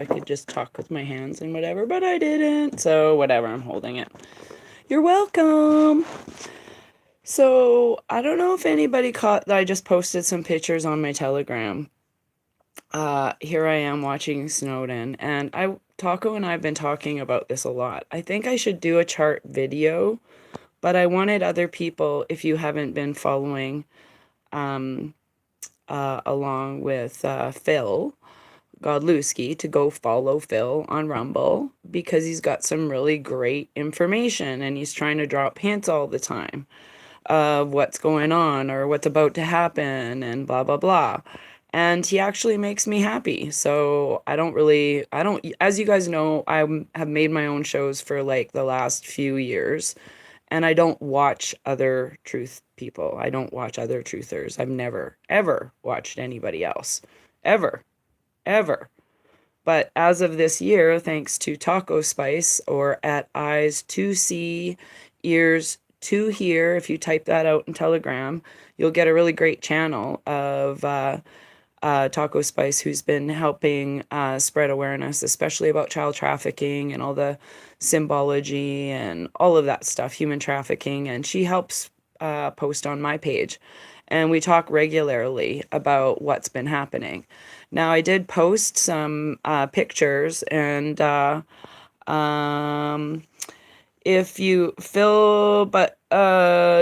I could just talk with my hands and whatever, but I didn't. So whatever, I'm holding it. You're welcome. So I don't know if anybody caught that I just posted some pictures on my Telegram. Here I am watching Snowden, and Taco and I have been talking about this a lot. I think I should do a chart video, but I wanted other people, if you haven't been following, um, along with Phil Godlewski, to go follow Phil on Rumble because he's got some really great information and he's trying to drop hints all the time of what's going on or what's about to happen and blah blah blah. And he actually makes me happy. So I don't, as you guys know, have made my own shows for like the last few years, and I don't watch other truth people. I don't watch other truthers. I've never, ever watched anybody else. Ever, ever. But as of this year, thanks to Taco Spice, or at eyes to see, ears to hear, if you type that out in Telegram, you'll get a really great channel of Taco Spice, who's been helping spread awareness, especially about child trafficking and all the symbology and all of that stuff, human trafficking. And she helps post on my page. And we talk regularly about what's been happening. Now, I did post some pictures, and um, if you Phil, but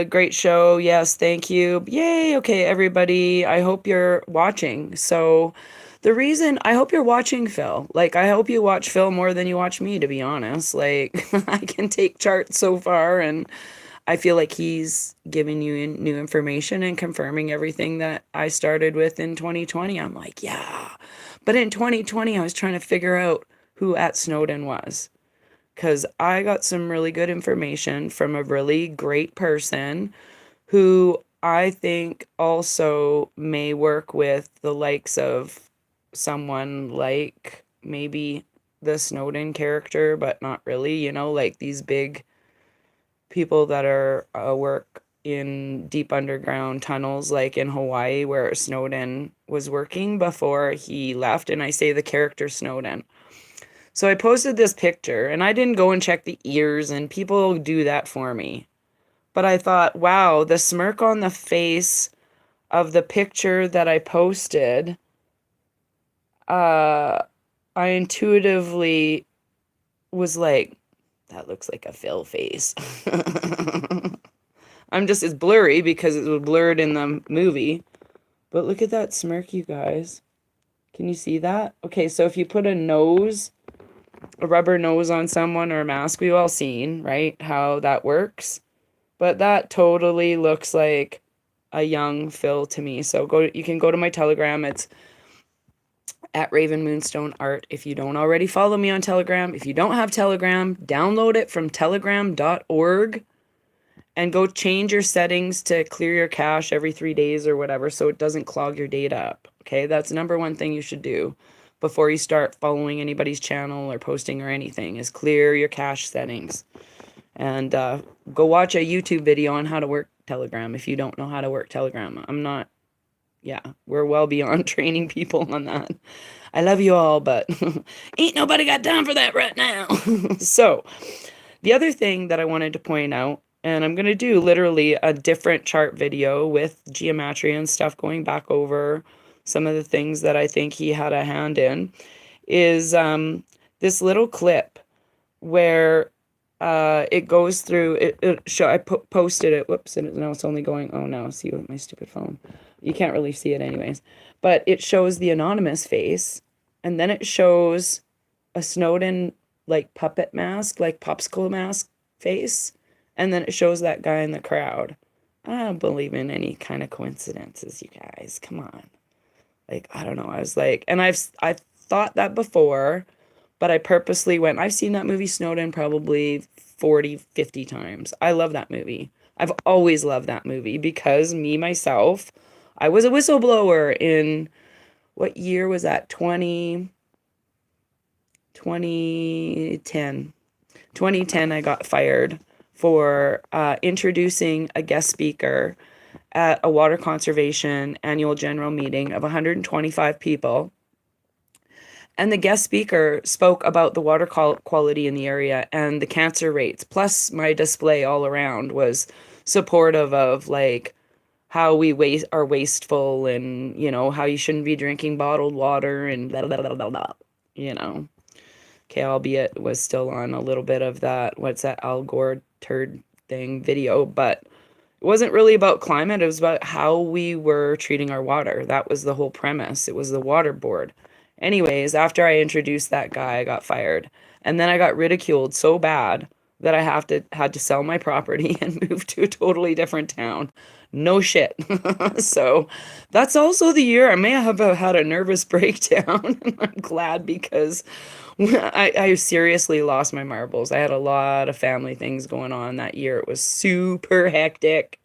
great show. Yes, thank you. Yay. Okay, everybody. I hope you're watching. So the reason I hope you're watching Phil, like I hope you watch Phil more than you watch me, to be honest. Like I can take charts so far, and I feel like he's giving you new information and confirming everything that I started with in 2020. I'm like, yeah. But in 2020, I was trying to figure out who at Snowden was, because I got some really good information from a really great person who I think also may work with the likes of someone like maybe the Snowden character, but not really, like these big people that are work in deep underground tunnels, like in Hawaii, where Snowden was working before he left. And I say the character Snowden. So I posted this picture and I didn't go and check the ears, and people do that for me. But I thought, wow, the smirk on the face of the picture that I posted, uh, I intuitively was like, that looks like a Phil face. It's blurry because it was blurred in the movie. But look at that smirk, you guys. Can you see that? Okay, so if you put a rubber nose on someone, or a mask, we've all seen, right, how that works. But that totally looks like a young Phil to me. So you can go to my Telegram. It's at Raven Moonstone Art. If you don't already follow me on Telegram, if you don't have Telegram, download it from telegram.org and go change your settings to clear your cache every 3 days or whatever, so it doesn't clog your data up. Okay, that's the number one thing you should do before you start following anybody's channel or posting or anything, is clear your cache settings. And go watch a YouTube video on how to work Telegram if you don't know how to work Telegram. We're well beyond training people on that. I love you all, but ain't nobody got time for that right now. So the other thing that I wanted to point out, and I'm going to do literally a different chart video with geometry and stuff, going back over some of the things that I think he had a hand in, is this little clip where it goes through I posted it. Whoops, and now it's only going. Oh no, see with my stupid phone. You can't really see it anyways. But it shows the anonymous face, and then it shows a Snowden like puppet mask, like popsicle mask face, and then it shows that guy in the crowd. I don't believe in any kind of coincidences, you guys. Come on. Like, I don't know. I was like, and I've thought that before, but I purposely went, I've seen that movie Snowden probably 40, 50 times. I love that movie. I've always loved that movie because me, myself, I was a whistleblower in, what year was that? 2010. 2010, I got fired for introducing a guest speaker at a water conservation annual general meeting of 125 people. And the guest speaker spoke about the water quality in the area and the cancer rates. Plus, my display all around was supportive of like how we are wasteful, and how you shouldn't be drinking bottled water and blah, blah, blah, blah, blah, you know. Okay, albeit it was still on a little bit of that, what's that, Al Gore turd thing video, but it wasn't really about climate. It was about how we were treating our water. That was the whole premise. It was the water board. Anyways, after I introduced that guy, I got fired. And then I got ridiculed so bad that I had to sell my property and move to a totally different town. No shit. So that's also the year I may have had a nervous breakdown. I'm glad, because I seriously lost my marbles. I had a lot of family things going on that year. It was super hectic.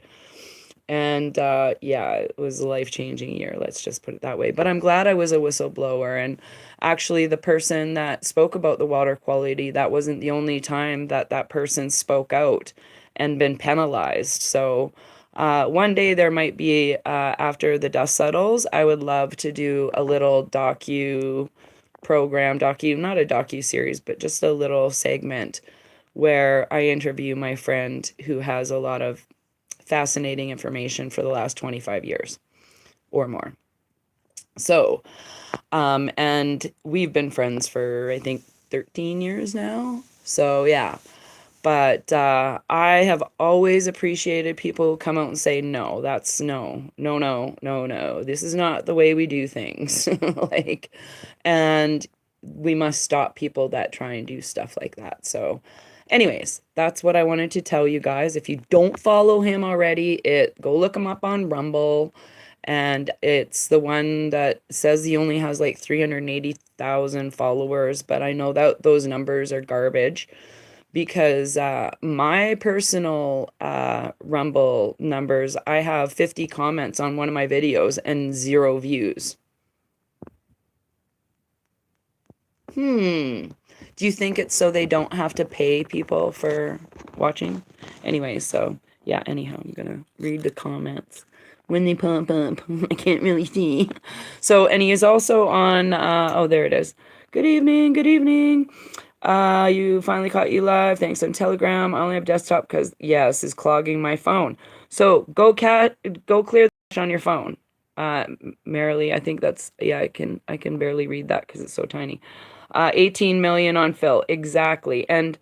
And yeah, it was a life-changing year. Let's just put it that way. But I'm glad I was a whistleblower. And actually, the person that spoke about the water quality, that wasn't the only time that that person spoke out and been penalized. So one day there might be, after the dust settles, I would love to do a little not a docu series, but just a little segment where I interview my friend who has a lot of fascinating information for the last 25 years or more. So, and we've been friends for, I think, 13 years now. So, yeah. But I have always appreciated people who come out and say, no, that's no. This is not the way we do things. And we must stop people that try and do stuff like that. So, anyways, that's what I wanted to tell you guys. If you don't follow him already, go look him up on Rumble. And it's the one that says he only has like 380,000 followers, but I know that those numbers are garbage, because my personal Rumble numbers, I have 50 comments on one of my videos and 0 views. Do you think it's so they don't have to pay people for watching? Anyway, so yeah, anyhow, I'm gonna read the comments when they pop up. I can't really see. So, and he is also on, oh, there it is. Good evening, good evening. You finally caught you live. Thanks on Telegram. I only have desktop because, yeah, this is clogging my phone. So go clear the cache on your phone. Merrily, I think that's, yeah, I can barely read that because it's so tiny. 18 million on Phil. Exactly. And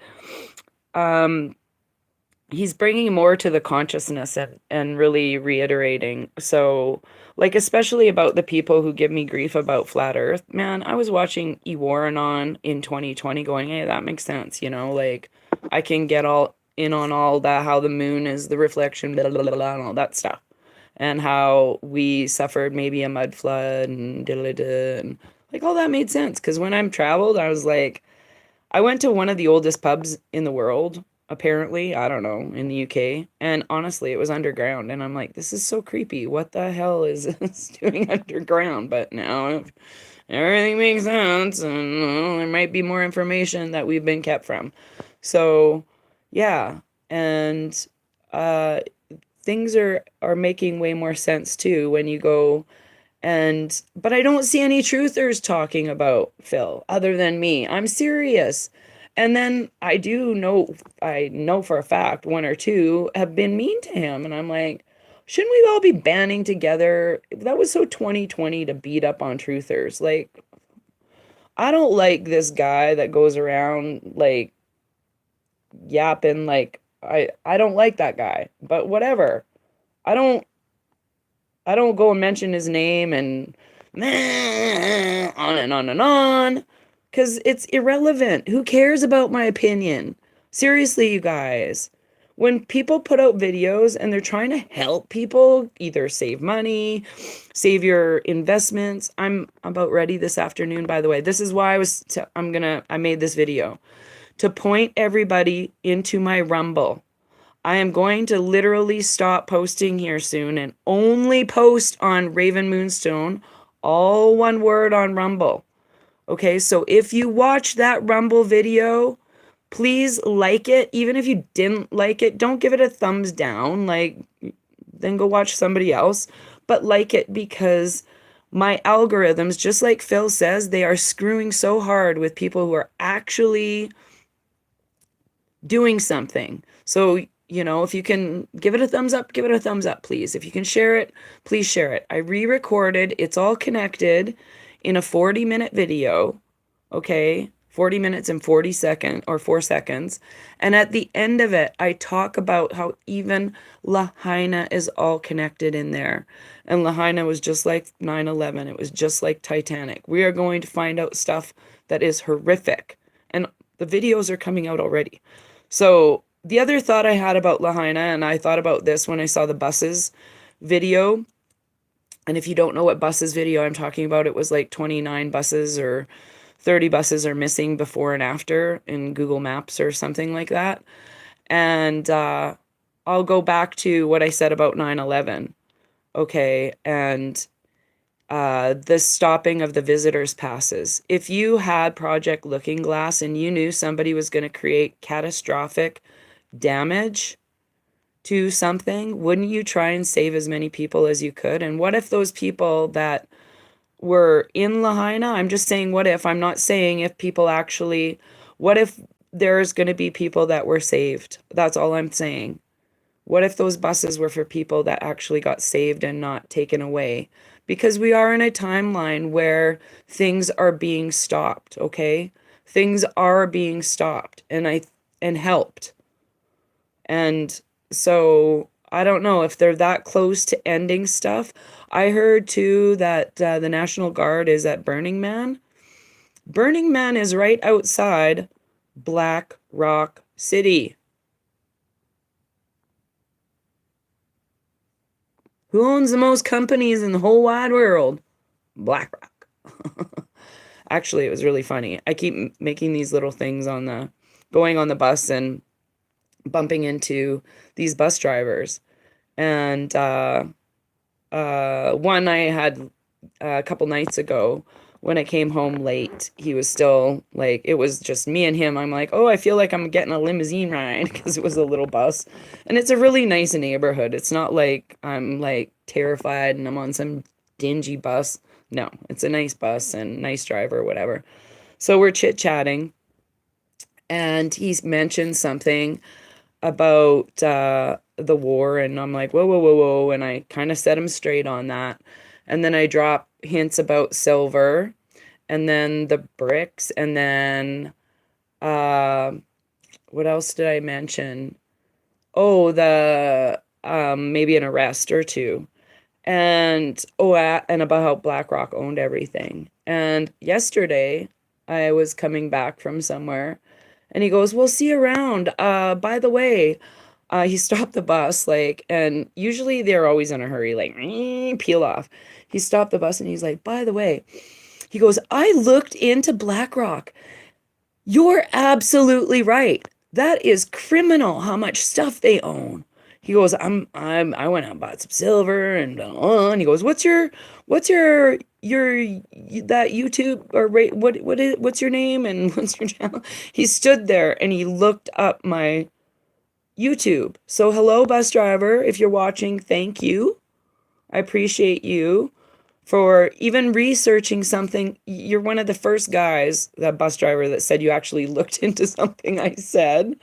he's bringing more to the consciousness and really reiterating. So, like, especially about the people who give me grief about flat earth. Man, I was watching Ewarrenon in 2020 going, hey, that makes sense. Like, I can get all in on all that, how the moon is the reflection, blah, blah, blah, blah, and all that stuff. And how we suffered maybe a mud flood and and like all that made sense. Because when I'm traveled, I was like, I went to one of the oldest pubs in the world, apparently, I don't know, in the UK. And honestly, it was underground. And I'm like, this is so creepy. What the hell is this doing underground? But now everything makes sense. And there might be more information that we've been kept from. So, yeah. And things are making way more sense too when you go. But I don't see any truthers talking about Phil other than me. I'm serious. And then I know for a fact one or two have been mean to him. And I'm like, shouldn't we all be banding together? That was so 2020 to beat up on truthers. Like, I don't like this guy that goes around like yapping. Like, I don't like that guy, but whatever. I don't go and mention his name and on and on and on, because it's irrelevant. Who cares about my opinion? Seriously, you guys. When people put out videos and they're trying to help people either save money, save your investments. I'm about ready this afternoon, by the way. This is why I made this video to point everybody into my Rumble. I am going to literally stop posting here soon and only post on Raven Moonstone, all one word, on Rumble. Okay, so if you watch that Rumble video, please like it. Even if you didn't like it, don't give it a thumbs down. Like, then go watch somebody else. But like it, because my algorithms, just like Phil says, they are screwing so hard with people who are actually doing something. So, if you can give it a thumbs up, give it a thumbs up, please. If you can share it, please share it. I re-recorded, it's all connected in a 40-minute video, okay? 40 minutes and 40 seconds or 4 seconds. And at the end of it, I talk about how even Lahaina is all connected in there. And Lahaina was just like 9/11. It was just like Titanic. We are going to find out stuff that is horrific. And the videos are coming out already. So the other thought I had about Lahaina, and I thought about this when I saw the buses video. And if you don't know what buses video I'm talking about, it was like 29 buses or 30 buses are missing before and after in Google Maps or something like that. And I'll go back to what I said about 9/11. Okay. And the stopping of the visitors passes. If you had Project Looking Glass and you knew somebody was going to create catastrophic damage to something, wouldn't you try and save as many people as you could? And what if those people that were in Lahaina, I'm just saying what if, I'm not saying if people actually, what if there's going to be people that were saved? That's all I'm saying. What if those buses were for people that actually got saved and not taken away? Because we are in a timeline where things are being stopped, okay? Things are being stopped and helped. And so I don't know if they're that close to ending stuff. I heard too that the National Guard is at Burning Man. Burning Man is right outside Black Rock City. Who owns the most companies in the whole wide world? BlackRock. Actually, it was really funny. I keep making these little things going on the bus and bumping into these bus drivers. And one I had a couple nights ago when I came home late, he was still like, it was just me and him. I'm like, oh, I feel like I'm getting a limousine ride because it was a little bus. And it's a really nice neighborhood. It's not like I'm like terrified and I'm on some dingy bus. No, it's a nice bus and nice driver, whatever. So we're chit-chatting and he's mentioned something about the war, and I'm like, whoa, whoa, whoa, whoa, and I kind of set him straight on that. And then I drop hints about silver, and then the bricks, and then what else did I mention? Oh, the maybe an arrest or two, and and about how BlackRock owned everything. And yesterday, I was coming back from somewhere. And he goes, "We'll see you around. By the way," he stopped the bus, like, and usually they're always in a hurry, like, peel off. He stopped the bus and he's like, "By the way," he goes, "I looked into BlackRock. You're absolutely right. That is criminal how much stuff they own." He goes, I went out and bought some silver and he goes, your that YouTube or what's your name and what's your channel?" He stood there and he looked up my YouTube. So hello, bus driver, if you're watching, thank you. I appreciate you for even researching something. You're one of the first guys, that bus driver, that said you actually looked into something I said.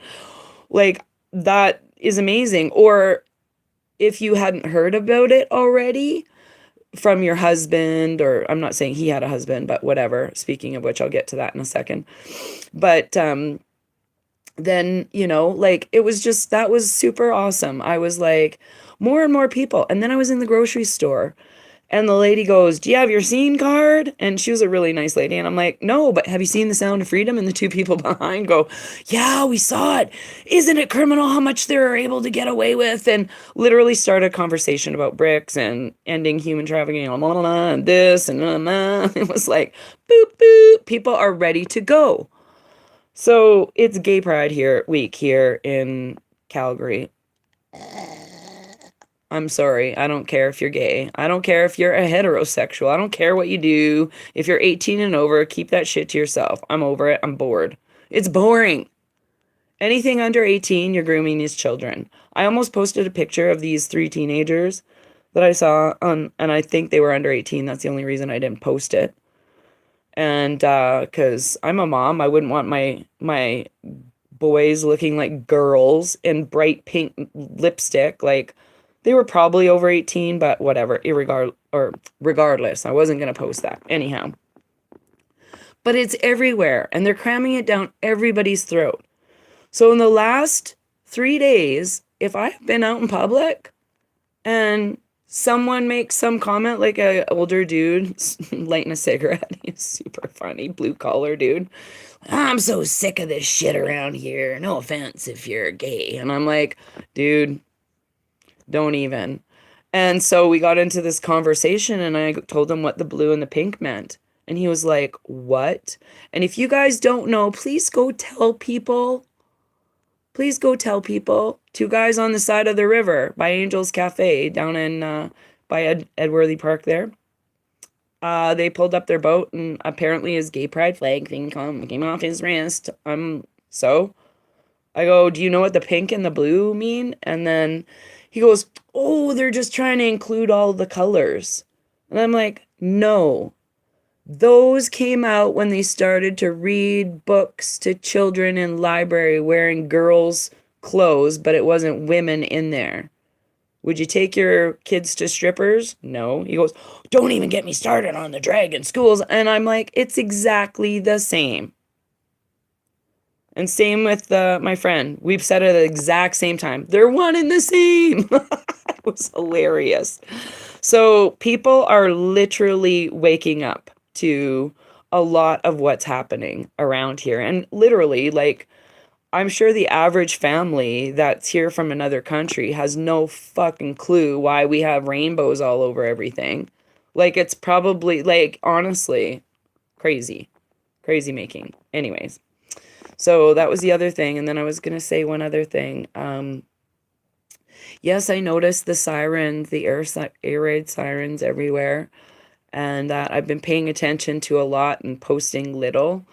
Like, that is amazing. Or if you hadn't heard about it already from your husband, or I'm not saying he had a husband, but whatever. Speaking of which, I'll get to that in a second. But then, like, it was just, that was super awesome. I was like, more and more people. And then I was in the grocery store and the lady goes, "Do you have your scene card?" And she was a really nice lady. And I'm like, "No, but have you seen The Sound of Freedom?" And the two people behind go, "Yeah, we saw it. Isn't it criminal how much they're able to get away with?" And literally started a conversation about bricks and ending human trafficking and blah, blah, blah, and this and blah, blah. It was like, boop, boop. People are ready to go. So it's Gay Pride week here in Calgary. I'm sorry. I don't care if you're gay. I don't care if you're a heterosexual. I don't care what you do. If you're 18 and over, keep that shit to yourself. I'm over it. I'm bored. It's boring. Anything under 18, you're grooming these children. I almost posted a picture of these 3 teenagers that I saw on, and I think they were under 18. That's the only reason I didn't post it. And because I'm a mom, I wouldn't want my boys looking like girls in bright pink lipstick. Like they were probably over 18, but whatever, regardless, I wasn't gonna post that anyhow. But it's everywhere, and they're cramming it down everybody's throat. So in the last 3 days, if I've been out in public and someone makes some comment, like a older dude lighting a cigarette, he's super funny, blue collar dude. I'm so sick of this shit around here. No offense if you're gay. And I'm like, dude, don't even. And so we got into this conversation and I told him what the blue and the pink meant. And he was like, what? And if you guys don't know, please go tell people. Please go tell people. Two guys on the side of the river by Angel's Cafe down in by Edworthy Park there. They pulled up their boat and apparently his gay pride flag thing came off his wrist. So I go, do you know what the pink and the blue mean? And then he goes, oh, they're just trying to include all the colors. And I'm like, no. Those came out when they started to read books to children in library wearing girls' clothes, but it wasn't women in there. Would you take your kids to strippers? No. He goes, don't even get me started on the drag in schools. And I'm like, it's exactly the same. And same with my friend. We've said it at the exact same time. They're one and the same. It was hilarious. So people are literally waking up to a lot of what's happening around here. And literally, like, I'm sure the average family that's here from another country has no fucking clue why we have rainbows all over everything. Like, it's probably, like, honestly, crazy. Crazy making. Anyways. So that was the other thing. And then I was going to say one other thing. Yes, I noticed the sirens, the air raid sirens everywhere. And that I've been paying attention to a lot and posting little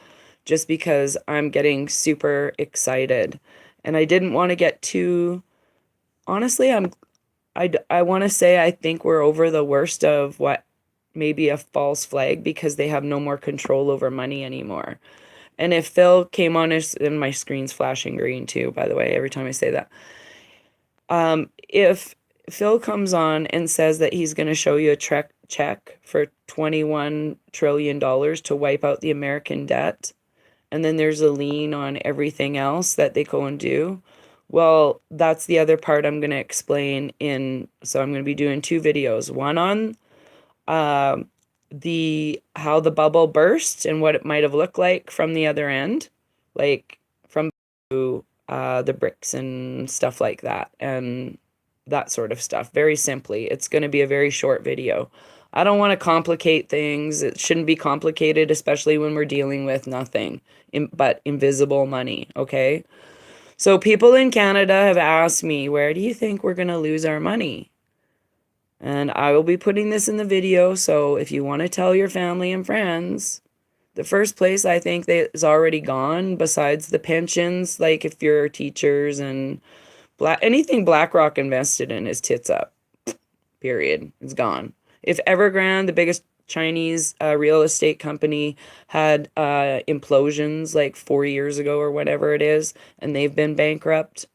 just because I'm getting super excited. And I didn't want to get too, honestly, I want to say I think we're over the worst of what maybe a false flag because they have no more control over money anymore. And if Phil came on, and my screen's flashing green too, by the way, every time I say that. If Phil comes on and says that he's going to show you a check for $21 trillion to wipe out the American debt, and then there's a lien on everything else that they go and do, well, that's the other part I'm going to explain so I'm going to be doing two videos. One on how the bubble burst and what it might have looked like from the other end, like from the bricks and stuff like that, and that sort of stuff. Very simply, it's going to be a very short video. I don't want to complicate things. It shouldn't be complicated, especially when we're dealing with nothing but invisible money, okay? So people in Canada have asked me, where do you think we're going to lose our money? And I will be putting this in the video, so if you want to tell your family and friends, the first place I think that is already gone, besides the pensions, like if you're teachers and anything BlackRock invested in is tits up. Period. It's gone. If Evergrande, the biggest Chinese real estate company, had implosions like 4 years ago or whatever it is, and they've been bankrupt,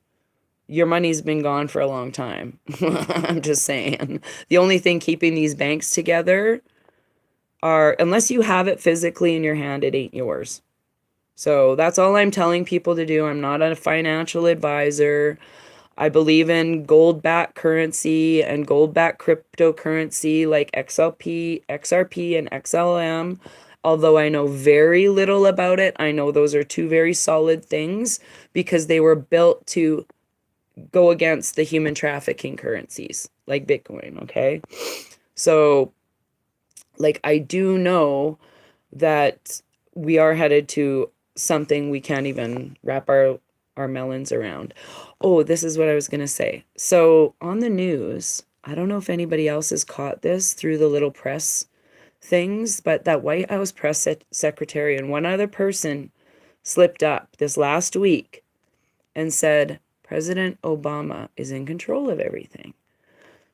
your money's been gone for a long time. I'm just saying. The only thing keeping these banks together are, unless you have it physically in your hand, it ain't yours. So that's all I'm telling people to do. I'm not a financial advisor. I believe in gold-backed currency and gold-backed cryptocurrency like XRP, and XLM. Although I know very little about it, I know those are two very solid things because they were built to go against the human trafficking currencies like Bitcoin, okay? So, like, I do know that we are headed to something we can't even wrap our melons around. Oh, this is what I was going to say. So on the news, I don't know if anybody else has caught this through the little press things, but that White House press secretary and one other person slipped up this last week and said, President Obama is in control of everything.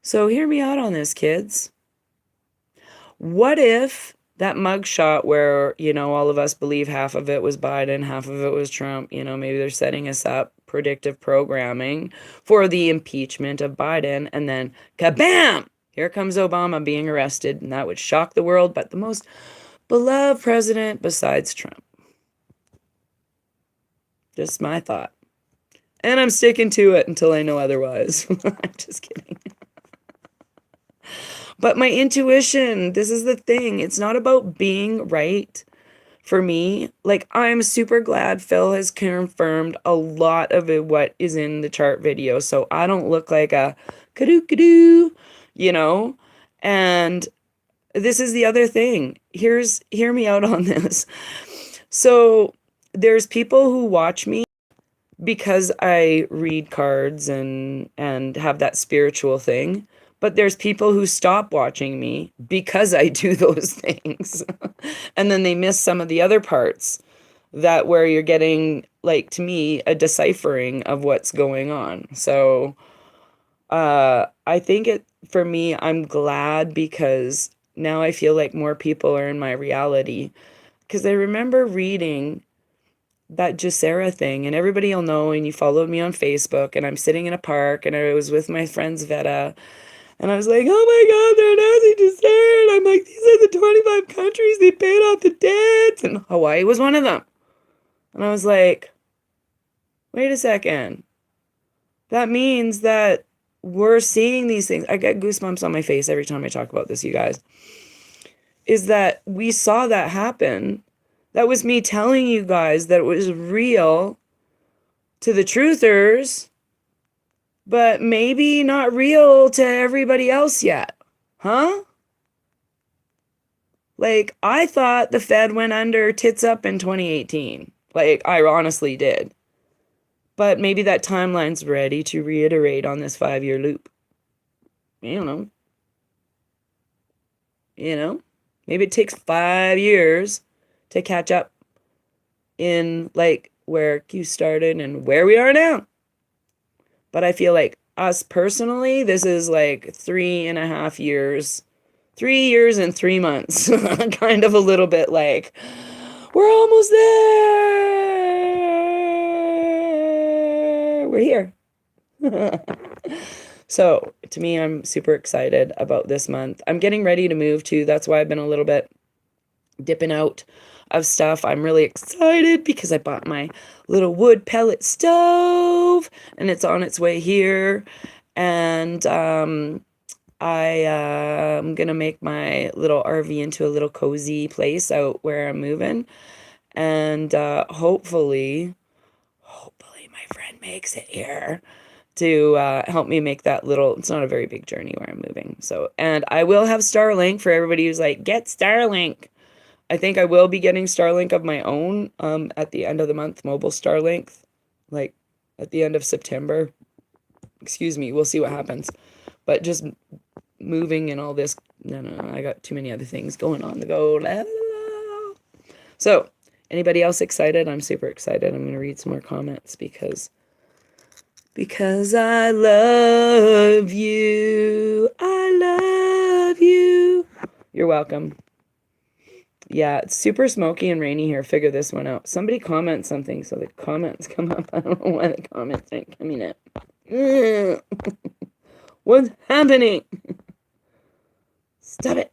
So hear me out on this, kids. What if that mugshot where, all of us believe half of it was Biden, half of it was Trump, maybe they're setting us up predictive programming for the impeachment of Biden, and then kabam! Here comes Obama being arrested, and that would shock the world, but the most beloved president besides Trump. Just my thought. And I'm sticking to it until I know otherwise. I'm just kidding. But my intuition, this is the thing. It's not about being right for me. Like, I'm super glad Phil has confirmed a lot of what is in the chart video. So I don't look like a kadoo, And this is the other thing. Hear me out on this. So there's people who watch me because I read cards and have that spiritual thing. But there's people who stop watching me because I do those things. And then they miss some of the other parts that where you're getting, like, to me, a deciphering of what's going on. So I think for me, I'm glad because now I feel like more people are in my reality. Because I remember reading that Jacera thing, and everybody will know, and you followed me on Facebook, and I'm sitting in a park, and I was with my friends Veta, and I was like, oh my God, they're announcing Jacera, and I'm like, these are the 25 countries they paid off the debts, and Hawaii was one of them. And I was like, wait a second. That means that we're seeing these things. I get goosebumps on my face every time I talk about this, you guys. Is that we saw that happen. That was me telling you guys that it was real to the truthers, but maybe not real to everybody else yet. Huh? Like, I thought the Fed went under tits up in 2018. Like, I honestly did. But maybe that timeline's ready to reiterate on this 5-year loop. You know. Maybe it takes 5 years to catch up in, like, where you started and where we are now. But I feel like us personally, this is like 3.5 years, 3 years and 3 months. Kind of a little bit like, we're almost there. We're here. So to me, I'm super excited about this month. I'm getting ready to move too. That's why I've been a little bit dipping out of stuff. I'm really excited because I bought my little wood pellet stove and it's on its way here. And I'm gonna make my little RV into a little cozy place out where I'm moving. And hopefully my friend makes it here to help me make that little, it's not a very big journey where I'm moving. So, and I will have Starlink for everybody who's like, get Starlink. I think I will be getting Starlink of my own at the end of the month, mobile Starlink, like at the end of September. Excuse me, we'll see what happens. But just moving and all this, no, I got too many other things going on to go. La, la, la. So, anybody else excited? I'm super excited. I'm going to read some more comments because I love you. I love you. You're welcome. Yeah, it's super smoky and rainy here. Figure this one out. Somebody comment something so the comments come up. I don't know why the comments aren't coming up. What's happening? Stop it.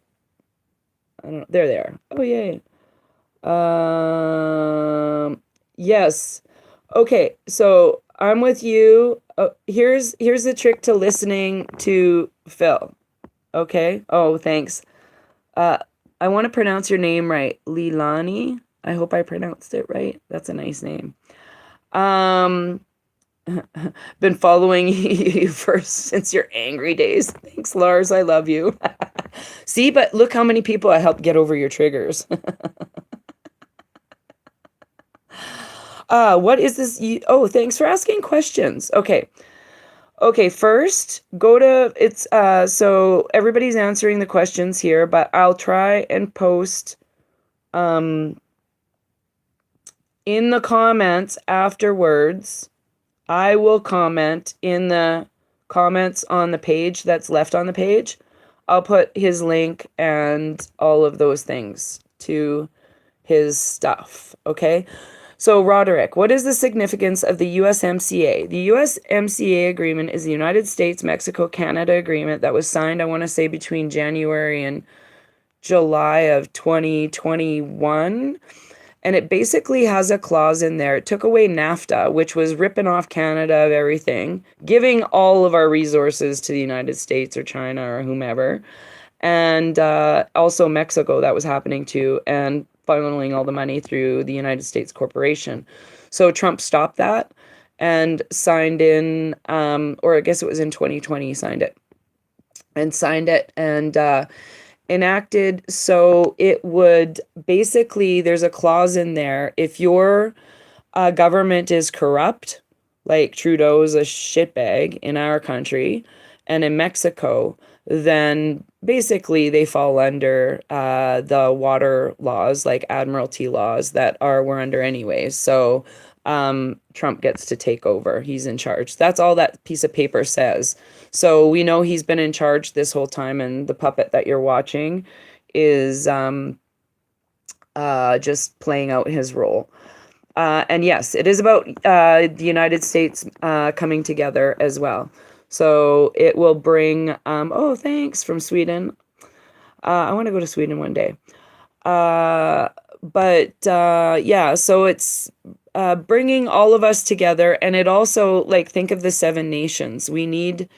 I don't know. There they are. Oh, yay. Yes. Okay, so I'm with you. Here's the trick to listening to Phil. Okay? Oh, thanks. I want to pronounce your name right. Lilani. I hope I pronounced it right. That's a nice name. Been following you since your angry days. Thanks, Lars. I love you. See, but look how many people I helped get over your triggers. What is this? Oh, thanks for asking questions. Okay, first, go to, it's, so everybody's answering the questions here, but I'll try and post, in the comments afterwards. I will comment in the comments on the page that's left on the page, I'll put his link and all of those things to his stuff, okay? So, Roderick, what is the significance of the USMCA? The USMCA agreement is the United States-Mexico-Canada agreement that was signed, I want to say, between January and July of 2021. And it basically has a clause in there. It took away NAFTA, which was ripping off Canada of everything, giving all of our resources to the United States or China or whomever. And also Mexico, that was happening too, and funneling all the money through the United States corporation. So Trump stopped that and signed in, or I guess it was in 2020 he signed it. And enacted, so it would basically, there's a clause in there, if your government is corrupt, like Trudeau's a shitbag in our country and in Mexico, then basically they fall under the water laws, like admiralty laws that we're under anyways. So Trump gets to take over. He's in charge. That's all that piece of paper says. So we know he's been in charge this whole time, and the puppet that you're watching is just playing out his role. And yes, it is about the United States coming together as well. So it will bring, oh, thanks from Sweden. I want to go to Sweden one day. Yeah, so it's bringing all of us together. And it also, like, think of the 7 nations. We need,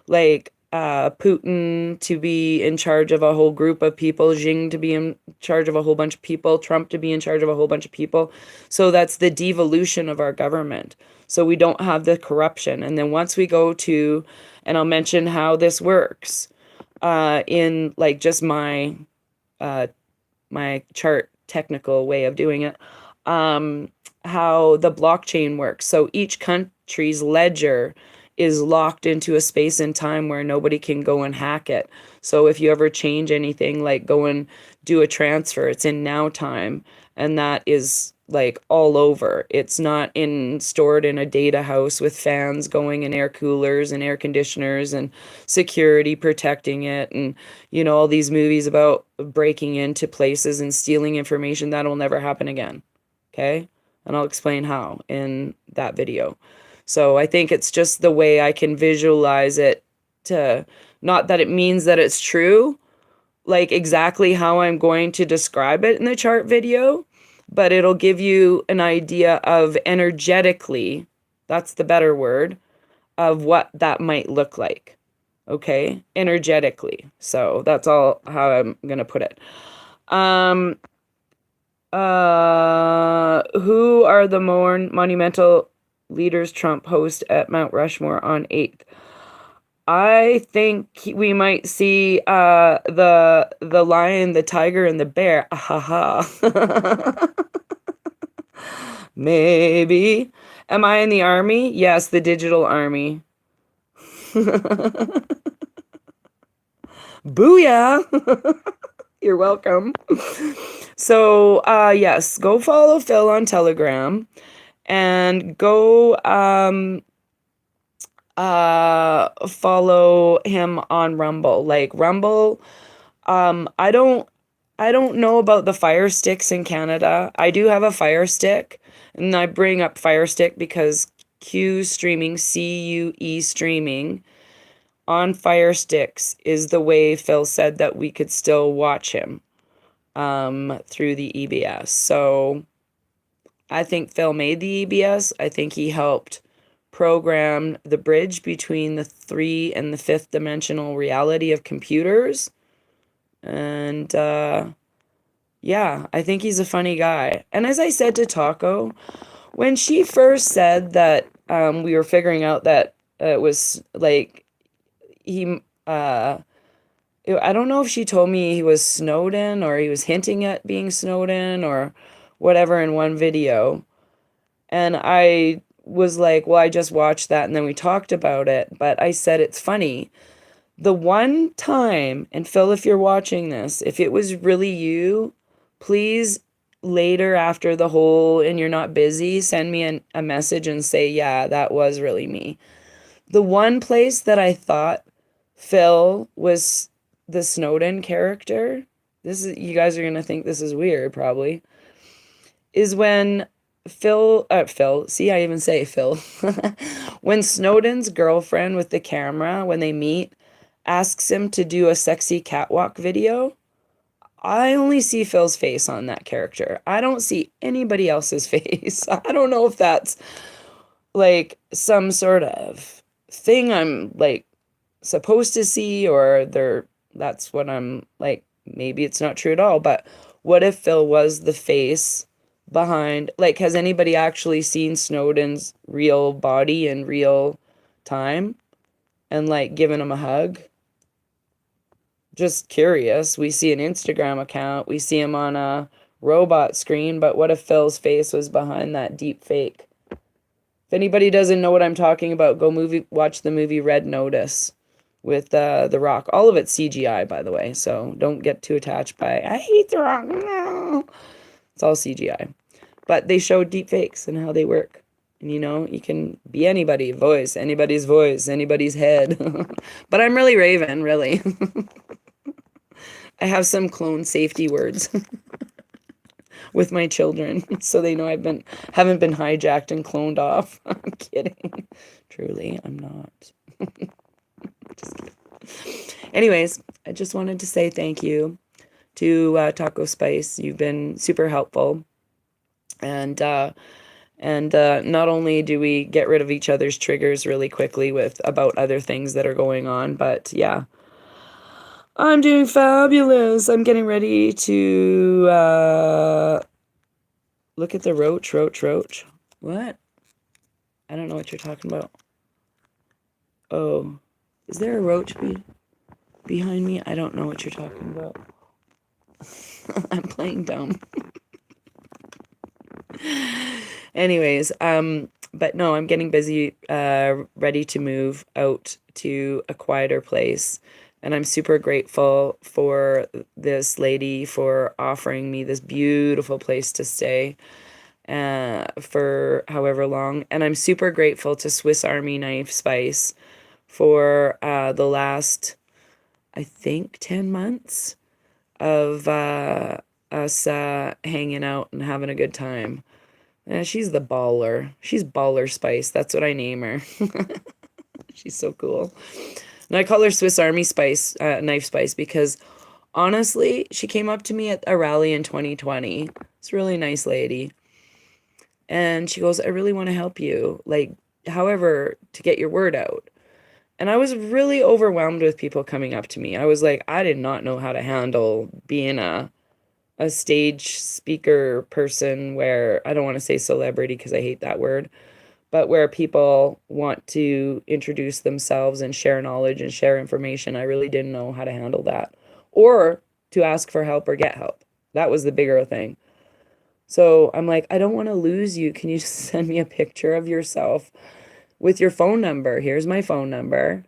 like, Putin to be in charge of a whole group of people, Xi to be in charge of a whole bunch of people, Trump to be in charge of a whole bunch of people. So that's the devolution of our government. So we don't have the corruption. And then once we go to, and I'll mention how this works in like just my chart technical way of doing it, how the blockchain works. So each country's ledger is locked into a space and time where nobody can go and hack it. So if you ever change anything, like go and do a transfer, it's in now time, and that is like all over. It's not stored in a data house with fans going and air coolers and air conditioners and security protecting it, and all these movies about breaking into places and stealing information. That'll never happen again. Okay? And I'll explain how in that video. So I think it's just the way I can visualize it, to not that it means that it's true, like exactly how I'm going to describe it in the chart video, but it'll give you an idea of energetically, that's the better word, of what that might look like. Okay? Energetically. So that's all how I'm going to put it. Who are the more monumental leaders Trump host at Mount Rushmore on 8th? I think we might see the lion, the tiger, and the bear. Ahaha. Maybe. Am I in the army? Yes, the digital army. Booyah! You're welcome. So, yes, go follow Phil on Telegram and go follow him on Rumble. Like Rumble, I don't know about the Fire Sticks in Canada. I do have a Fire Stick, and I bring up Fire Stick because Q streaming, CUE streaming on Fire Sticks is the way Phil said that we could still watch him through the EBS. So I think Phil made the EBS. I think he helped program the bridge between the 3 and the 5th dimensional reality of computers. And yeah, I think he's a funny guy. And as I said to Taco, when she first said that we were figuring out that it was like I don't know if she told me he was Snowden or he was hinting at being Snowden or whatever in one video. And I was like, well, I just watched that and then we talked about it. But I said, it's funny. The one time, and Phil, if you're watching this, if it was really you, please later after the whole and you're not busy, send me a message and say, yeah, that was really me. The one place that I thought Phil was the Snowden character, this is, you guys are gonna think this is weird probably, is when Phil, see, I even say Phil, when Snowden's girlfriend with the camera, when they meet, asks him to do a sexy catwalk video. I only see Phil's face on that character. I don't see anybody else's face. I don't know if that's like some sort of thing I'm like supposed to see, or that's what I'm like, maybe it's not true at all. But what if Phil was the face behind, like, has anybody actually seen Snowden's real body in real time and like given him a hug? Just curious. We see an Instagram account, we see him on a robot screen, but what if Phil's face was behind that deep fake? If anybody doesn't know what I'm talking about, watch the movie Red Notice with The Rock. All of it's CGI, by the way, so don't get too attached by, I hate The Rock. No. It's all CGI. But they show deep fakes and how they work. And you can be anybody's voice, anybody's head. But I'm really Raven, really. I have some clone safety words with my children, so they know haven't been hijacked and cloned off. I'm kidding. Truly, I'm not. Just kidding. Anyways, I just wanted to say thank you to Taco Spice. You've been super helpful, and not only do we get rid of each other's triggers really quickly about other things that are going on, but yeah. I'm doing fabulous. I'm getting ready to look at the roach. What? I don't know what you're talking about. Oh, is there a roach behind me? I don't know what you're talking about. I'm playing dumb. Anyways, but no, I'm getting busy, ready to move out to a quieter place. And I'm super grateful for this lady for offering me this beautiful place to stay for however long. And I'm super grateful to Swiss Army Knife Spice for the last, I think, 10 months of us hanging out and having a good time. She's the baller. She's Baller Spice. That's what I name her. She's so cool. And I call her Swiss Army Spice, Knife Spice, because honestly, she came up to me at a rally in 2020. It's a really nice lady. And she goes, I really want to help you, like, however, to get your word out. And I was really overwhelmed with people coming up to me. I was like, I did not know how to handle being a stage speaker person where, I don't want to say celebrity because I hate that word, but where people want to introduce themselves and share knowledge and share information. I really didn't know how to handle that, or to ask for help or get help. That was the bigger thing. So I'm like, I don't want to lose you. Can you just send me a picture of yourself with your phone number? Here's my phone number.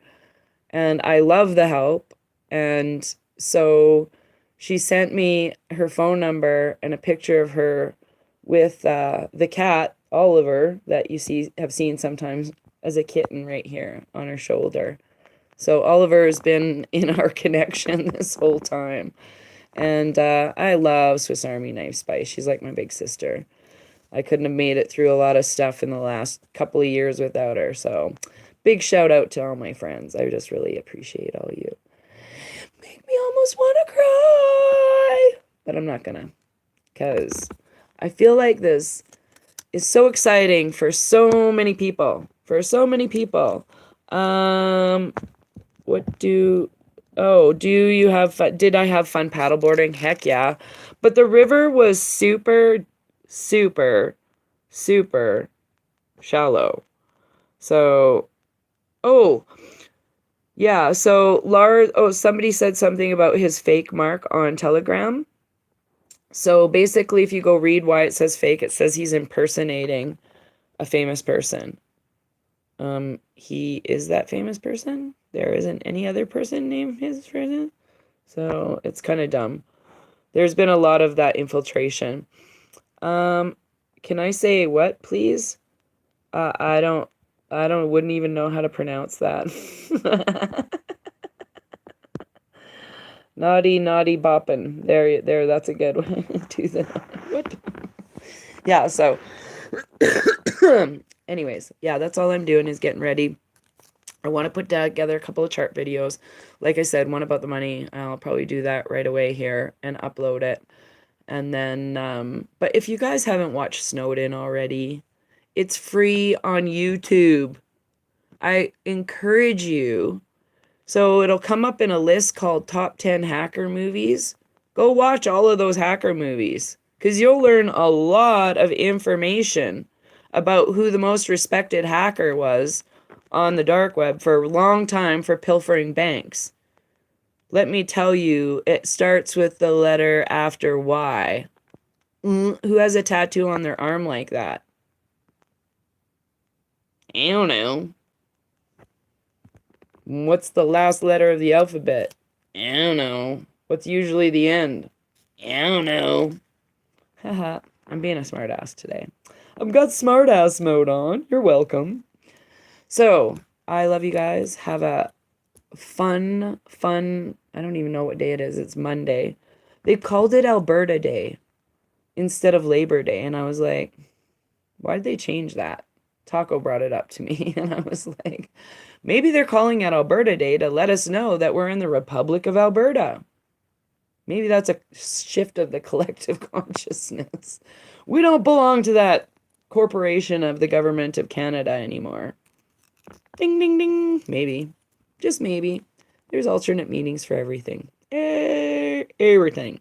And I love the help. And so she sent me her phone number and a picture of her with the cat, Oliver, that you have seen sometimes as a kitten right here on her shoulder. So Oliver has been in our connection this whole time. And I love Swiss Army Knife Spice. She's like my big sister. I couldn't have made it through a lot of stuff in the last couple of years without her. So big shout out to all my friends. I just really appreciate all you. Make me almost want to cry. But I'm not gonna. Because I feel like this is so exciting for so many people. Do you have fun? Did I have fun paddleboarding? Heck yeah. But the river was super, super, super shallow. So, yeah. So Lars, somebody said something about his fake mark on Telegram. So basically, if you go read why it says fake, it says he's impersonating a famous person. He is that famous person. There isn't any other person named his person. So it's kind of dumb. There's been a lot of that infiltration. Can I say what, please? I don't, wouldn't even know how to pronounce that. Naughty boppin'. There, that's a good one. Do the what? Yeah, so anyways, yeah, that's all I'm doing is getting ready. I want to put together a couple of chart videos. Like I said, one about the money. I'll probably do that right away here and upload it. And then, but if you guys haven't watched Snowden already, it's free on YouTube. I encourage you. So it'll come up in a list called Top 10 Hacker Movies. Go watch all of those hacker movies because you'll learn a lot of information about who the most respected hacker was on the dark web for a long time for pilfering banks. Let me tell you, it starts with the letter after Y. Who has a tattoo on their arm like that? I don't know. What's the last letter of the alphabet? I don't know. What's usually the end? I don't know. Haha, I'm being a smartass today. I've got smartass mode on. You're welcome. So, I love you guys. Have a fun, I don't even know what day it is. It's Monday. They called it Alberta Day instead of Labor Day. And I was like, why did they change that? Taco brought it up to me. And I was like, maybe they're calling it Alberta Day to let us know that we're in the Republic of Alberta. Maybe that's a shift of the collective consciousness. We don't belong to that corporation of the government of Canada anymore. Ding, ding, ding. Maybe. Just maybe. There's alternate meanings for everything. Everything.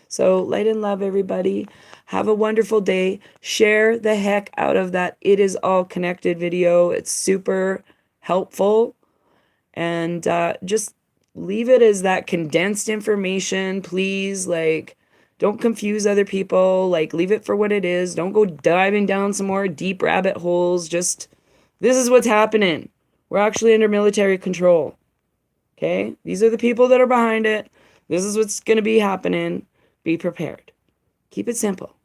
So, light and love, everybody. Have a wonderful day. Share the heck out of that It Is All Connected video. It's super helpful. And just leave it as that condensed information, please. Like, don't confuse other people. Like, leave it for what it is. Don't go diving down some more deep rabbit holes. Just, this is what's happening. We're actually under military control. Okay? These are the people that are behind it. This is what's going to be happening. Be prepared. Keep it simple.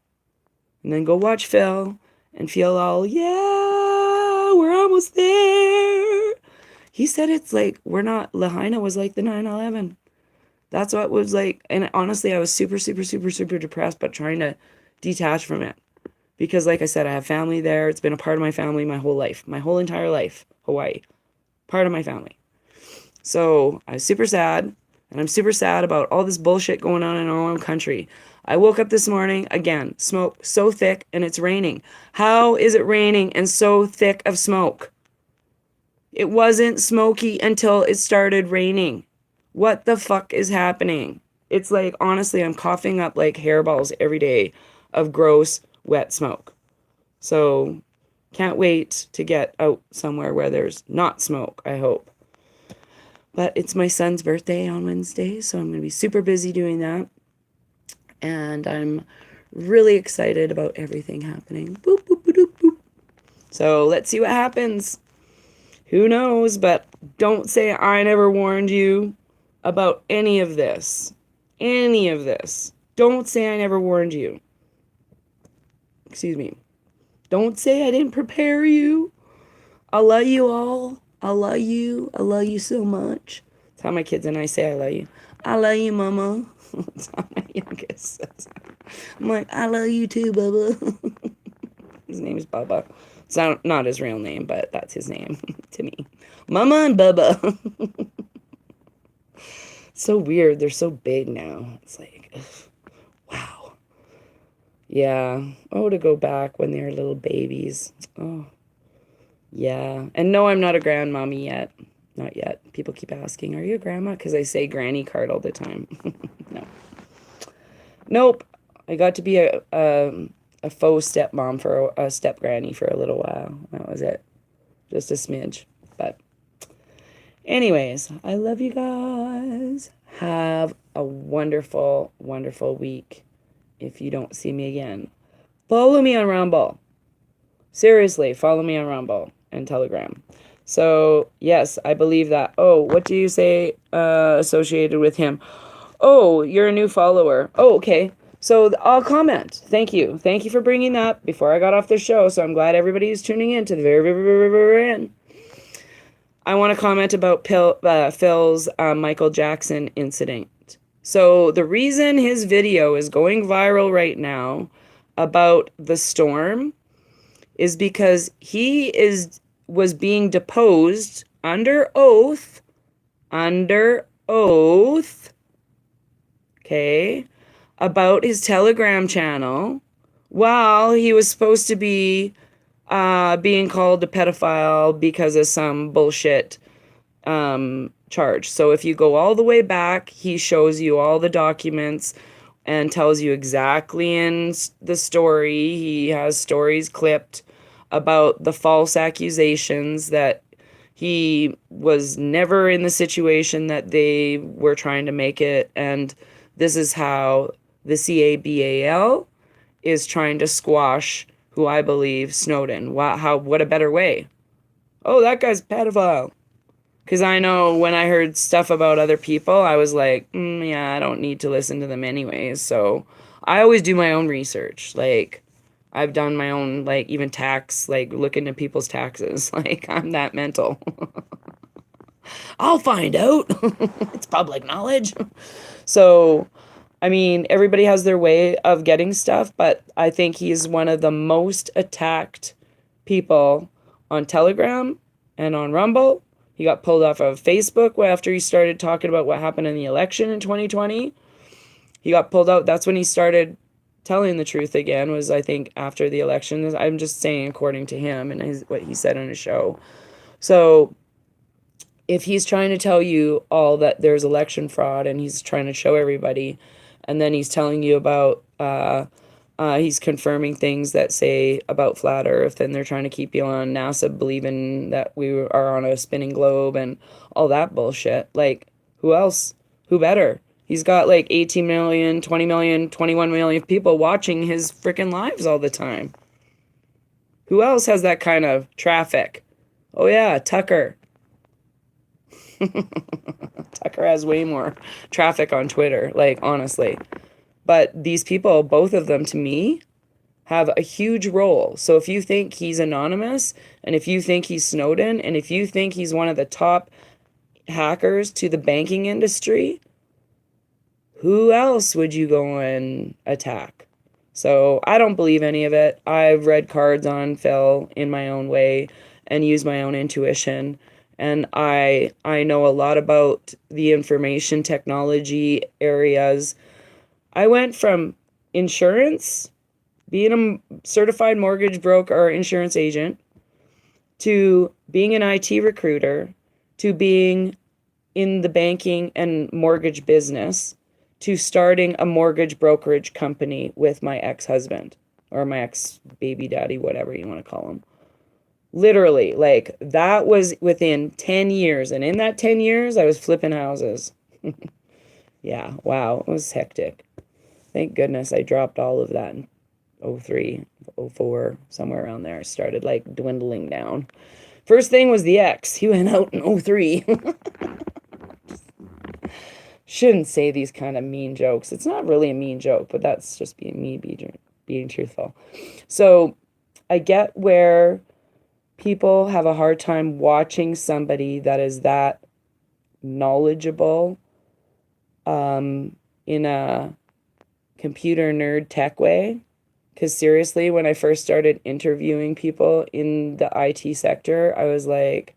And then go watch Phil and feel all, yeah, we're almost there. He said it's like, we're not, Lahaina was like the 9/11. That's what it was like. And honestly, I was super, super, super, super depressed, but trying to detach from it. Because like I said, I have family there. It's been a part of my family my whole life. My whole entire life. Hawaii. Part of my family. So I was super sad. And I'm super sad about all this bullshit going on in our own country. I woke up this morning, again, smoke so thick and it's raining. How is it raining and so thick of smoke? It wasn't smoky until it started raining. What the fuck is happening? It's like, honestly, I'm coughing up like hairballs every day of gross, wet smoke. So, can't wait to get out somewhere where there's not smoke, I hope. But it's my son's birthday on Wednesday, so I'm going to be super busy doing that. And I'm really excited about everything happening. Boop, boop, boop, boop, boop. So let's see what happens. Who knows? But don't say I never warned you about any of this. Any of this. Don't say I never warned you. Excuse me. Don't say I didn't prepare you. I love you all. I love you. I love you so much. That's how my kids and I say I love you. I love you, Mama. That's how my youngest says. I'm like, I love you too, Bubba. His name is Bubba. It's not his real name, but that's his name to me. Mama and Bubba. So weird. They're so big now. It's like, ugh, wow. Yeah. Oh, to go back when they were little babies. Oh. Yeah. And no, I'm not a grandmommy yet. Not yet. People keep asking, are you a grandma? Because I say granny card all the time. No. Nope. I got to be a faux stepmom for a step granny for a little while. That was it. Just a smidge. But anyways, I love you guys. Have a wonderful, wonderful week. If you don't see me again, follow me on Rumble. Seriously, follow me on Rumble and Telegram. So, yes, I believe that. Oh, what do you say associated with him? Oh, you're a new follower. Oh, okay. So I'll comment. Thank you. Thank you for bringing that before I got off the show. So I'm glad everybody is tuning in to the very, very, very, very end. I want to comment about Phil's Michael Jackson incident. So the reason his video is going viral right now about the storm is because was being deposed under oath, okay, about his Telegram channel while he was supposed to be being called a pedophile because of some bullshit charge. So if you go all the way back, he shows you all the documents and tells you exactly in the story. He has stories clipped about the false accusations that he was never in the situation that they were trying to make it. And this is how the CABAL is trying to squash who I believe Snowden. Wow, what a better way. Oh, that guy's a pedophile. Because I know when I heard stuff about other people, I was like, yeah, I don't need to listen to them anyways. So I always do my own research. Like, I've done my own, like, even tax, like, look into people's taxes. Like, I'm that mental. I'll find out. It's public knowledge. So, I mean, everybody has their way of getting stuff, but I think he's one of the most attacked people on Telegram and on Rumble. He got pulled off of Facebook after he started talking about what happened in the election in 2020. He got pulled out. That's when he started telling the truth again, was I think after the election. I'm just saying according to him and what he said on his show. So if he's trying to tell you all that there's election fraud and he's trying to show everybody, and then he's telling you about he's confirming things that say about flat earth, and they're trying to keep you on NASA believing that we are on a spinning globe and all that bullshit. Like, who else? Who better? He's got like 18 million, 20 million, 21 million people watching his freaking lives all the time. Who else has that kind of traffic? Oh yeah, Tucker. Tucker has way more traffic on Twitter, like, honestly. But these people, both of them to me, have a huge role. So if you think he's anonymous, and if you think he's Snowden, and if you think he's one of the top hackers to the banking industry, who else would you go and attack? So I don't believe any of it. I've read cards on Phil in my own way and used my own intuition. And I know a lot about the information technology areas. I went from insurance, being a certified mortgage broker or insurance agent, to being an IT recruiter, to being in the banking and mortgage business, to starting a mortgage brokerage company with my ex-husband or my ex-baby daddy, whatever you want to call him. Literally, like, that was within 10 years. And in that 10 years, I was flipping houses. Yeah, wow, it was hectic. Thank goodness I dropped all of that in 03, 04, somewhere around there. I started, like, dwindling down. First thing was the ex. He went out in 03. Shouldn't say these kind of mean jokes. It's not really a mean joke, but that's just being me being truthful. So I get where people have a hard time watching somebody that is that knowledgeable in a computer nerd tech way. Because seriously, when I first started interviewing people in the IT sector, I was like,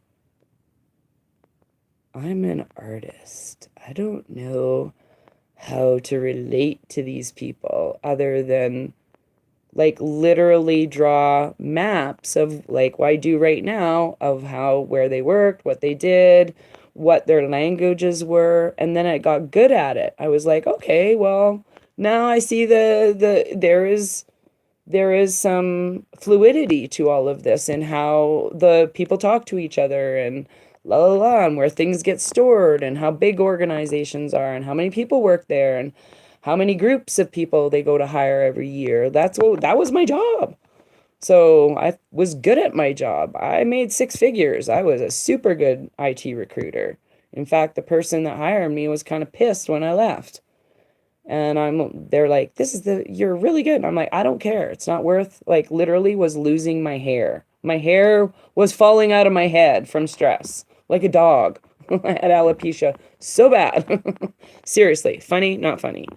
I'm an artist. I don't know how to relate to these people other than, like, literally draw maps of, like what I do right now, of where they worked, what they did, what their languages were. And then I got good at it. I was like, okay, well, now I see there is some fluidity to all of this and how the people talk to each other and la la la, and where things get stored and how big organizations are and how many people work there and how many groups of people they go to hire every year. That was my job. So I was good at my job. I made 6 figures. I was a super good IT recruiter. In fact, the person that hired me was kind of pissed when I left. And they're like, you're really good. And I'm like, I don't care. It's not worth, like, literally was losing my hair. My hair was falling out of my head from stress, like a dog. I had alopecia so bad. Seriously, funny, not funny.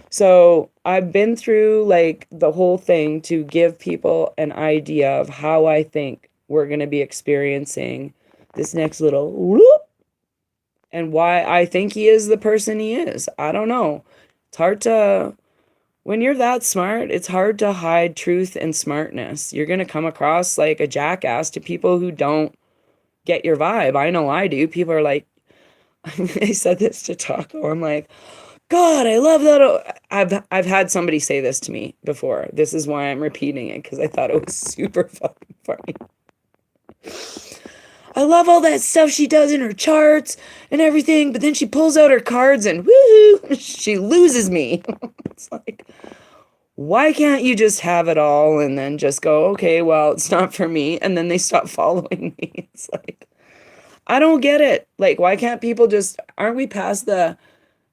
So I've been through like the whole thing to give people an idea of how I think we're going to be experiencing this next little whoop and why I think he is the person he is. I don't know. It's hard to, when you're that smart, it's hard to hide truth and smartness. You're going to come across like a jackass to people who don't get your vibe. I know I do. People are like, I said this to Taco. I'm like, God, I love that. I've had somebody say this to me before. This is why I'm repeating it, because I thought it was super fucking funny. I love all that stuff she does in her charts and everything, but then she pulls out her cards and woohoo, she loses me. It's like, why can't you just have it all and then just go, okay, well, it's not for me, and then they stop following me? It's like, I don't get it. Like, why can't people just, aren't we past the,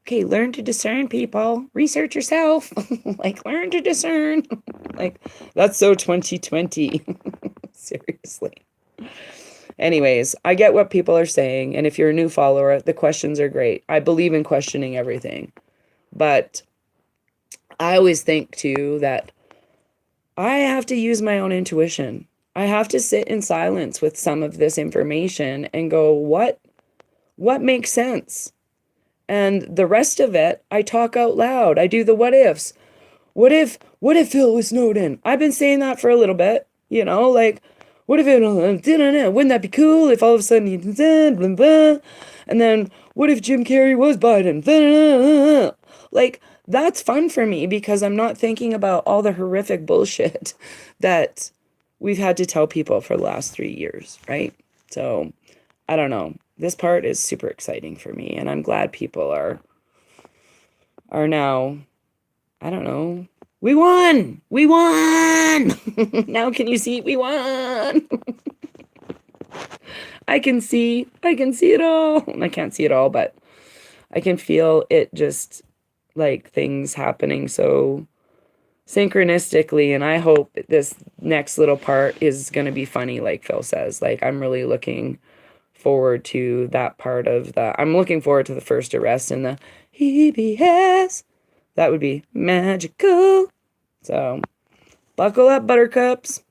okay, learn to discern, people, research yourself, like, learn to discern. Like, that's so 2020. Seriously. Anyways, I get what people are saying, and if you're a new follower, the questions are great. I believe in questioning everything, but I always think too that I have to use my own intuition. I have to sit in silence with some of this information and go, what makes sense? And the rest of it, I talk out loud. I do the what ifs. What if Phil was Snowden? I've been saying that for a little bit, like, what if it, wouldn't that be cool if all of a sudden he did, blah, blah. And then what if Jim Carrey was Biden? Like, that's fun for me because I'm not thinking about all the horrific bullshit that we've had to tell people for the last 3 years, right? So, I don't know. This part is super exciting for me, and I'm glad people are now, I don't know. We won! We won! Now can you see? We won! I can see it all. I can't see it all, but I can feel it, just like things happening so synchronistically, and I hope this next little part is going to be funny, like Phil says. Like, I'm really looking forward to that part of I'm looking forward to the first arrest in the EBS. That would be magical. So, buckle up, buttercups.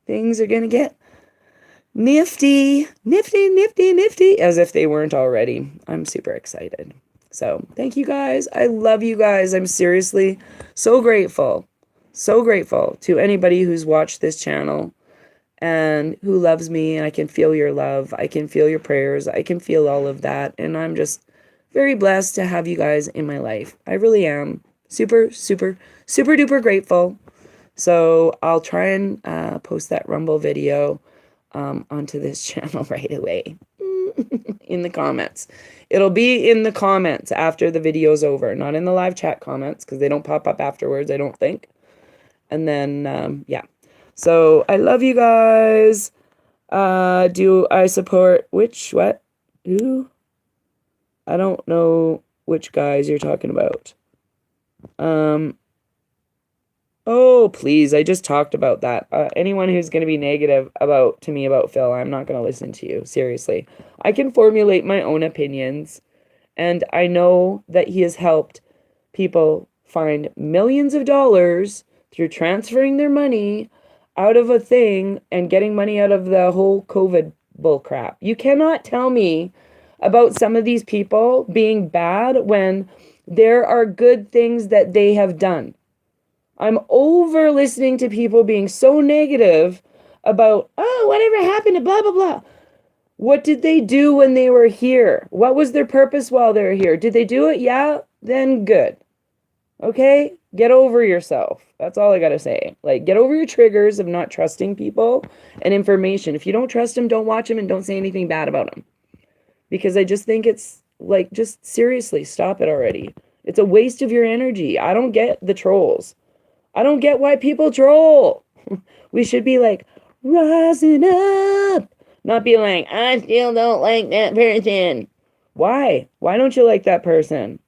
Things are going to get nifty, nifty, nifty, nifty, as if they weren't already. I'm super excited. So, thank you guys. I love you guys. I'm seriously so grateful to anybody who's watched this channel and who loves me, and I can feel your love. I can feel your prayers. I can feel all of that, and I'm just very blessed to have you guys in my life. I really am. Super, super, super duper grateful. So I'll try and post that Rumble video onto this channel right away. In the comments. It'll be in the comments after the video's over, not in the live chat comments, because they don't pop up afterwards, I don't think. And then, yeah. So I love you guys. Do I support who? I don't know which guys you're talking about. Oh, please. I just talked about that. Anyone who's going to be negative to me about Phil, I'm not going to listen to you. Seriously. I can formulate my own opinions, and I know that he has helped people find millions of dollars through transferring their money out of a thing and getting money out of the whole COVID bullcrap. You cannot tell me about some of these people being bad when there are good things that they have done. I'm over listening to people being so negative about, oh, whatever happened to blah, blah, blah. What did they do when they were here? What was their purpose while they were here? Did they do it? Yeah, then good. Okay? Get over yourself. That's all I got to say. Like, get over your triggers of not trusting people and information. If you don't trust them, don't watch them and don't say anything bad about them. Because I just think it's like, just seriously, stop it already. It's a waste of your energy. I don't get the trolls. I don't get why people troll. We should be like, rising up. Not be like, I still don't like that person. Why? Why don't you like that person?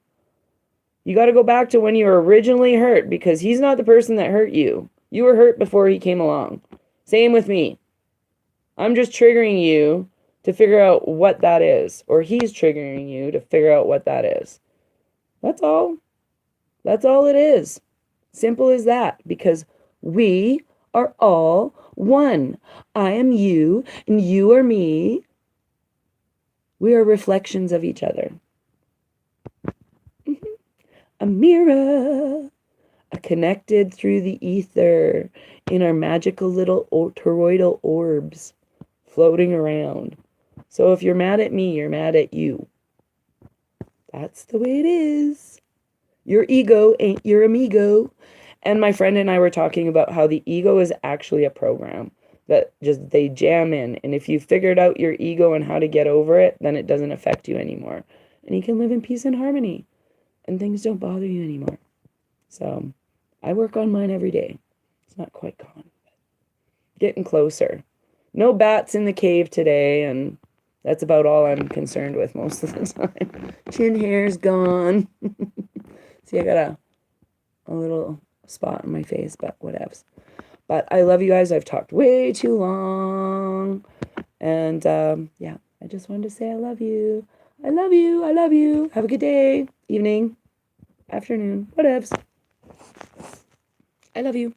You got to go back to when you were originally hurt, because he's not the person that hurt you. You were hurt before he came along. Same with me. I'm just triggering you to figure out what that is, or he's triggering you to figure out what that is. That's all. That's all it is. Simple as that, because we are all one. I am you, and you are me. We are reflections of each other. A mirror, connected through the ether in our magical little toroidal orbs floating around. So if you're mad at me, you're mad at you. That's the way it is. Your ego ain't your amigo. And my friend and I were talking about how the ego is actually a program that just they jam in. And if you figured out your ego and how to get over it, then it doesn't affect you anymore. And you can live in peace and harmony. And things don't bother you anymore. So I work on mine every day. It's not quite gone, but getting closer. No bats in the cave today, and that's about all I'm concerned with most of the time. Chin hair's gone. See, I got a little spot on my face, but whatevs. But I love you guys. I've talked way too long. And yeah, I just wanted to say I love you. I love you. I love you. Have a good day, evening, afternoon, whatevs. I love you.